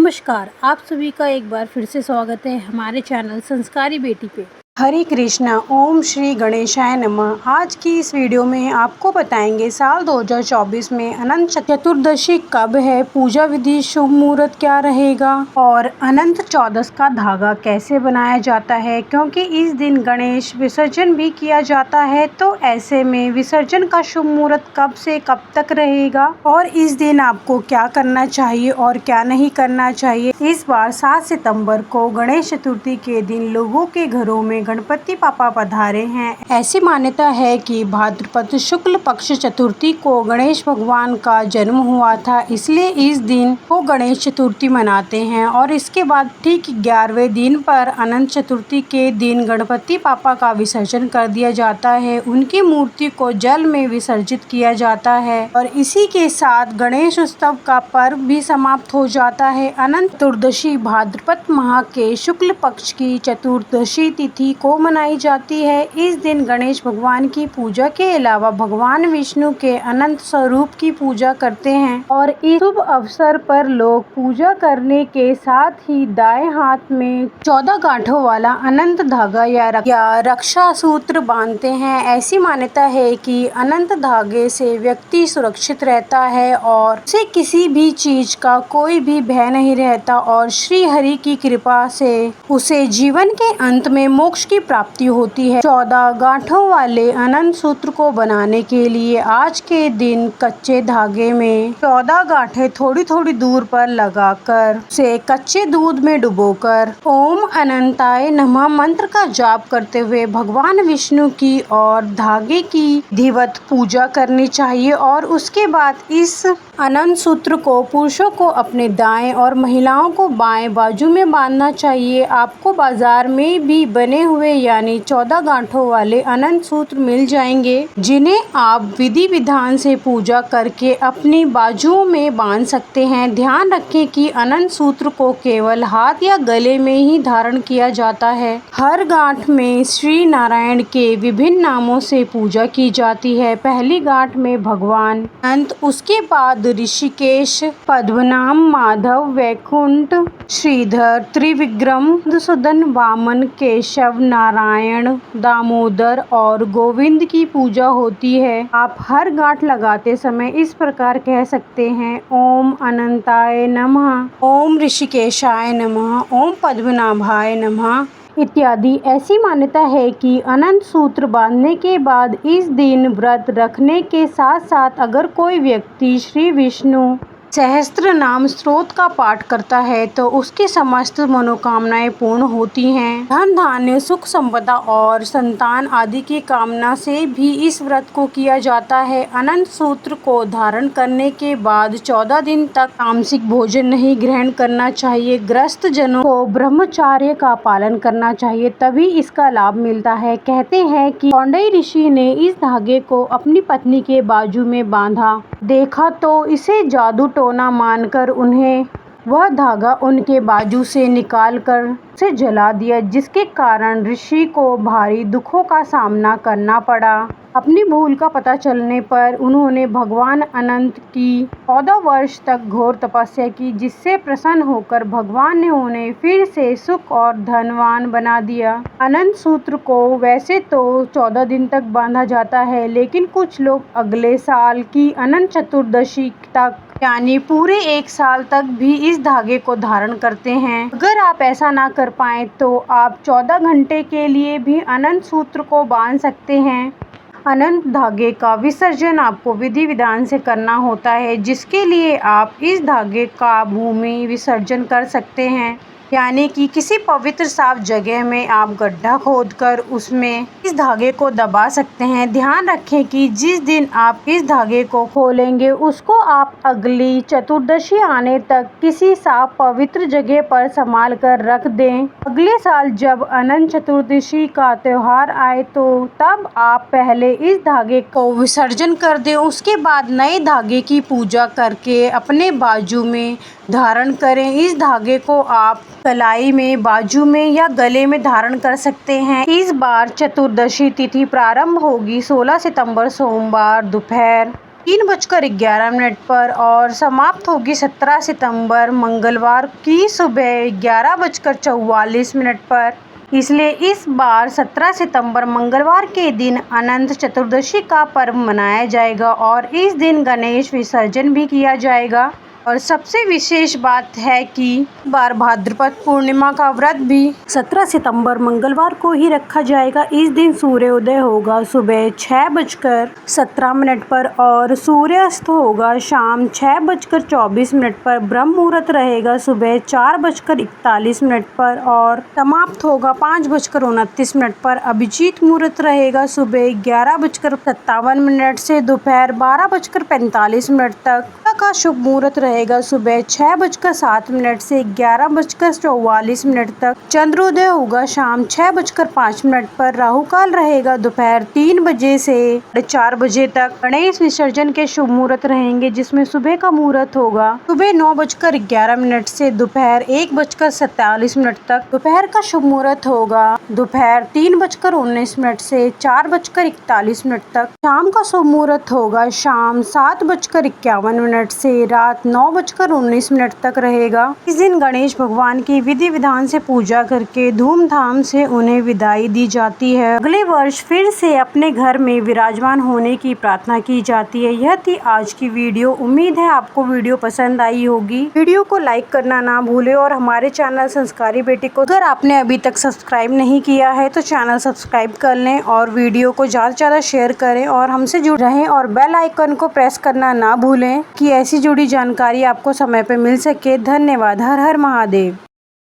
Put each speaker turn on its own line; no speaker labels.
नमस्कार, आप सभी का एक बार फिर से स्वागत है हमारे चैनल संस्कारी बेटी पे।
हरे कृष्णा। ओम श्री गणेशाय नमः। आज की इस वीडियो में आपको बताएंगे साल 2024 में अनंत चतुर्दशी कब है, पूजा विधि, शुभ मुहूर्त क्या रहेगा और अनंत चौदस का धागा कैसे बनाया जाता है। क्योंकि इस दिन गणेश विसर्जन भी किया जाता है, तो ऐसे में विसर्जन का शुभ मुहूर्त कब से कब तक रहेगा और इस दिन आपको क्या करना चाहिए और क्या नहीं करना चाहिए। इस बार 7 सितंबर को गणेश चतुर्थी के दिन लोगों के घरों में गणपति पापा पधारे हैं। ऐसी मान्यता है कि भाद्रपद शुक्ल पक्ष चतुर्थी को गणेश भगवान का जन्म हुआ था, इसलिए इस दिन को गणेश चतुर्थी मनाते हैं। और इसके बाद ठीक 11वें दिन पर अनंत चतुर्थी के दिन गणपति पापा का विसर्जन कर दिया जाता है। उनकी मूर्ति को जल में विसर्जित किया जाता है और इसी के साथ गणेश उत्सव का पर्व भी समाप्त हो जाता है। अनंत चतुर्दशी भाद्रपद माह के शुक्ल पक्ष की चतुर्दशी तिथि को मनाई जाती है। इस दिन गणेश भगवान की पूजा के अलावा भगवान विष्णु के अनंत स्वरूप की पूजा करते हैं और इस शुभ अवसर पर लोग पूजा करने के साथ ही दाएं हाथ में 14 गांठों वाला अनंत धागा या रक्षा सूत्र बांधते हैं। ऐसी मान्यता है कि अनंत धागे से व्यक्ति सुरक्षित रहता है और उसे किसी भी चीज का कोई भी भय नहीं रहता और श्री हरि की कृपा से उसे जीवन के अंत में मोक्ष की प्राप्ति होती है। 14 गांठों वाले अनंत सूत्र को बनाने के लिए आज के दिन कच्चे धागे में 14 गांठें थोड़ी थोड़ी दूर पर लगाकर उसे कच्चे दूध में डुबोकर ओम अनंताय नमः मंत्र का जाप करते हुए भगवान विष्णु की और धागे की विधिवत पूजा करनी चाहिए और उसके बाद इस अनंत सूत्र को पुरुषों को अपने दाएं और महिलाओं को बाएं बाजू में बांधना चाहिए। आपको बाजार में भी बने हुए यानी 14 गांठों वाले अनंत सूत्र मिल जाएंगे, जिन्हें आप विधि विधान से पूजा करके अपनी बाजुओं में बांध सकते हैं। ध्यान रखें कि अनंत सूत्र को केवल हाथ या गले में ही धारण किया जाता है। हर गांठ में श्री नारायण के विभिन्न नामों से पूजा की जाती है। पहली गांठ में भगवान अनंत, उसके बाद ऋषिकेश, पद्मनाभ, माधव, वैकुंठ, श्रीधर, त्रिविक्रम, मधुसूदन, वामन, केशव, नारायण, दामोदर और गोविंद की पूजा होती है। आप हर गांठ लगाते समय इस प्रकार कह सकते हैं, ओम अनंताय नमः, ओम ऋषिकेशाय नमः, ओम पद्मनाभाय नमः इत्यादि। ऐसी मान्यता है कि अनंत सूत्र बांधने के बाद इस दिन व्रत रखने के साथ साथ अगर कोई व्यक्ति श्री विष्णु सहस्त्र नाम स्तोत्र का पाठ करता है तो उसकी समस्त मनोकामनाएं पूर्ण होती हैं। धन धान्य, सुख संपदा और संतान आदि की कामना से भी इस व्रत को किया जाता है। अनंत सूत्र को धारण करने के बाद 14 दिन तक तामसिक भोजन नहीं ग्रहण करना चाहिए। ग्रस्त जनों को ब्रह्मचार्य का पालन करना चाहिए, तभी इसका लाभ मिलता है। कहते हैं कि कौंडई ऋषि ने इस धागे को अपनी पत्नी के बाजू में बांधा देखा तो इसे जादू टोना मानकर उन्हें वह धागा उनके बाजू से निकालकर उसे जला दिया, जिसके कारण ऋषि को भारी दुखों का सामना करना पड़ा। अपनी भूल का पता चलने पर उन्होंने भगवान अनंत की 14 वर्ष तक घोर तपस्या की, जिससे प्रसन्न होकर भगवान ने उन्हें फिर से सुख और धनवान बना दिया। अनंत सूत्र को वैसे तो 14 दिन तक बांधा जाता है, लेकिन कुछ लोग अगले साल की अनंत चतुर्दशी तक यानी पूरे 1 साल तक भी इस धागे को धारण करते हैं। अगर आप ऐसा ना कर पाएं तो आप 14 घंटे के लिए भी अनंत सूत्र को बांध सकते हैं। अनंत धागे का विसर्जन आपको विधि विधान से करना होता है, जिसके लिए आप इस धागे का भूमि विसर्जन कर सकते हैं, यानी कि किसी पवित्र साफ जगह में आप गड्ढा खोदकर उसमें इस धागे को दबा सकते हैं। ध्यान रखें कि जिस दिन आप इस धागे को खोलेंगे उसको आप अगली चतुर्दशी आने तक किसी साफ पवित्र जगह पर संभाल कर रख दें। अगले साल जब अनंत चतुर्दशी का त्योहार आए तो तब आप पहले इस धागे को विसर्जन कर दें, उसके बाद नए धागे की पूजा करके अपने बाजू में धारण करें। इस धागे को आप कलाई में, बाजू में या गले में धारण कर सकते हैं। इस बार चतुर्दशी तिथि प्रारंभ होगी 16 सितंबर सोमवार दोपहर 3:11 पर और समाप्त होगी 17 सितंबर मंगलवार की सुबह 11:44 पर। इसलिए इस बार 17 सितंबर मंगलवार के दिन अनंत चतुर्दशी का पर्व मनाया जाएगा और इस दिन गणेश विसर्जन भी किया जाएगा। और सबसे विशेष बात है कि इस बार भाद्रपद पूर्णिमा का व्रत भी 17 सितंबर मंगलवार को ही रखा जाएगा। इस दिन सूर्योदय होगा सुबह 6:17 पर और सूर्यास्त होगा शाम 6:24 पर। ब्रह्म मुहूर्त रहेगा सुबह 4:41 पर और समाप्त होगा 5:29 पर। अभिजीत मुहूर्त रहेगा सुबह 11:57 से दोपहर 12:45 तक का शुभ मुहूर्त रहेगा सुबह 6:07 से 11:44 तक। चंद्रोदय होगा शाम 6:05 पर। राहु काल रहेगा दोपहर 3 बजे से 4 बजे तक। गणेश विसर्जन के शुभ मुहूर्त रहेंगे जिसमें सुबह का मुहूर्त होगा सुबह 9:11 से दोपहर 1:47 तक। दोपहर का शुभ मुहूर्त होगा दोपहर 3:19 से 4:41 तक। शाम का शुभ मुहूर्त होगा शाम 7:51 से रात 9:19 तक रहेगा। इस दिन गणेश भगवान की विधि विधान से पूजा करके धूमधाम से उन्हें विदाई दी जाती है। अगले वर्ष फिर से अपने घर में विराजमान होने की प्रार्थना की जाती है। यह थी आज की वीडियो। उम्मीद है आपको वीडियो पसंद आई होगी। वीडियो को लाइक करना ना भूले और हमारे चैनल संस्कारी बेटी को अगर आपने अभी तक सब्सक्राइब नहीं किया है तो चैनल सब्सक्राइब कर लें और वीडियो को ज़्यादा से ज़्यादा शेयर करें और हमसे जुड़ रहें और बेल आइकन को प्रेस करना ना भूलें कि ऐसी जुड़ी जानकारी आपको समय पर मिल सके। धन्यवाद। हर हर महादेव।